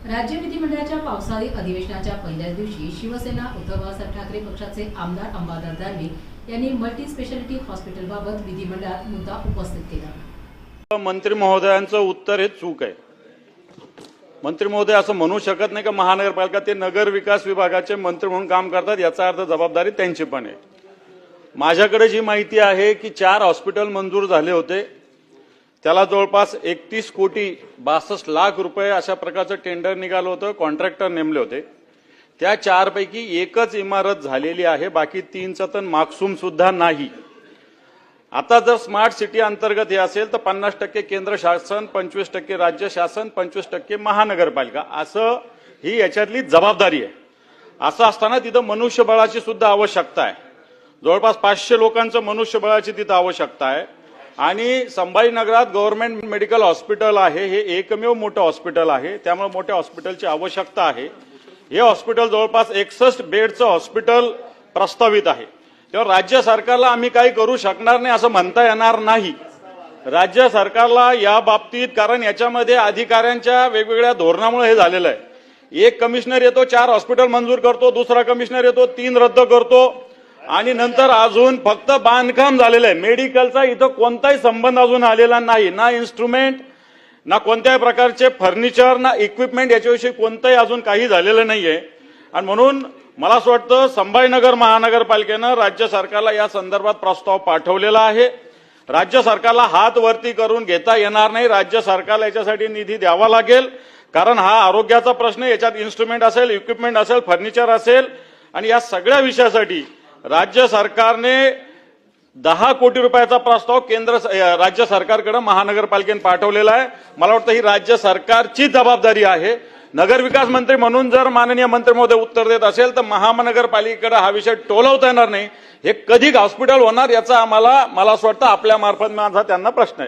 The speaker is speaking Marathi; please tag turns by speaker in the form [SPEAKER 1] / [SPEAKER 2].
[SPEAKER 1] राज्य विधिमंडळाच्या पावसाळी अधिवेशनाच्या पहिल्याच दिवशी शिवसेना उद्धव बाळासाहेब ठाकरे पक्षाचे आमदार अंबादास दानवे यांनी मल्टी स्पेशालिटी हॉस्पिटलबाबत विधिमंडळात मुद्दा उपस्थित केला।
[SPEAKER 2] मंत्री महोदयांचं उत्तर हे चूक आहे। मंत्री महोदय असं म्हणू शकत नाही की महानगरपालिका ते नगर विकास विभागाचे मंत्री म्हणून काम करतात, याचा अर्थ जबाबदारी त्यांची पण आहे। माझ्याकडे जी माहिती आहे की 4 हॉस्पिटल मंजूर झाले होते, त्याला जवळपास 31 कोटी 62 लाख रुपये अशा प्रकारचं टेंडर निघालं होतं, कॉन्ट्रॅक्टर नेमले होते। त्या 4 पैकी एकच इमारत झालेली आहे, बाकी 3चं तर मागसूम सुद्धा नाही। आता जर स्मार्ट सिटी अंतर्गत हे असेल तर 50% केंद्र शासन, 25% राज्य शासन, 25% महानगरपालिका, असं ही याच्यातली जबाबदारी आहे। असं असताना तिथं मनुष्यबळाची सुद्धा आवश्यकता आहे। जवळपास 500 लोकांचं मनुष्यबळाची तिथं आवश्यकता आहे। आणि संभाजीनगरात गव्हर्नमेंट मेडिकल हॉस्पिटल आहे, हे एकमेव मोठं हॉस्पिटल आहे, त्यामुळे मोठ्या हॉस्पिटलची आवश्यकता आहे। हे हॉस्पिटल जवळपास 61 बेडचं हॉस्पिटल प्रस्तावित आहे। तेव्हा राज्य सरकारला आम्ही काही करू शकणार नाही असं म्हणता येणार नाही। राज्य सरकारला या बाबतीत, कारण याच्यामध्ये अधिकाऱ्यांच्या वेगवेगळ्या धोरणामुळे हे झालेलं आहे। एक कमिशनर येतो, 4 हॉस्पिटल मंजूर करतो, दुसरा कमिशनर येतो, 3 रद्द करतो, आणि नंतर अजून फक्त बांधकाम झालेलं आहे। मेडिकलचा इथं कोणताही संबंध अजून आलेला नाही, ना इन्स्ट्रुमेंट, ना कोणत्याही प्रकारचे फर्निचर, ना इक्विपमेंट, याच्याविषयी कोणतंही अजून काही झालेलं नाहीये। आणि म्हणून मला असं वाटतं संभाजीनगर महानगरपालिकेनं राज्य सरकारला या संदर्भात प्रस्ताव पाठवलेला आहे। राज्य सरकारला हात वरती करून घेता येणार नाही, राज्य सरकारला याच्यासाठी निधी द्यावा लागेल, कारण हा आरोग्याचा प्रश्न आहे। याच्यात इन्स्ट्रुमेंट असेल, इक्विपमेंट असेल, फर्निचर असेल, आणि या सगळ्या विषयासाठी राज्य सरकारने 10 कोटी रुपयाचा प्रस्ताव राज्य सरकारकडे महानगरपालिकेने पाठवलेला आहे। मला वाटतं ही राज्य सरकारची जबाबदारी आहे। नगर विकास मंत्री म्हणून जर माननीय मंत्री महोदय उत्तर देत असेल तर महानगरपालिकेकडे हा विषय टोलवता येणार नाही। हे कधी हॉस्पिटल होणार याचा मला असं वाटतं आपल्या मार्फत माझा त्यांना प्रश्न आहे।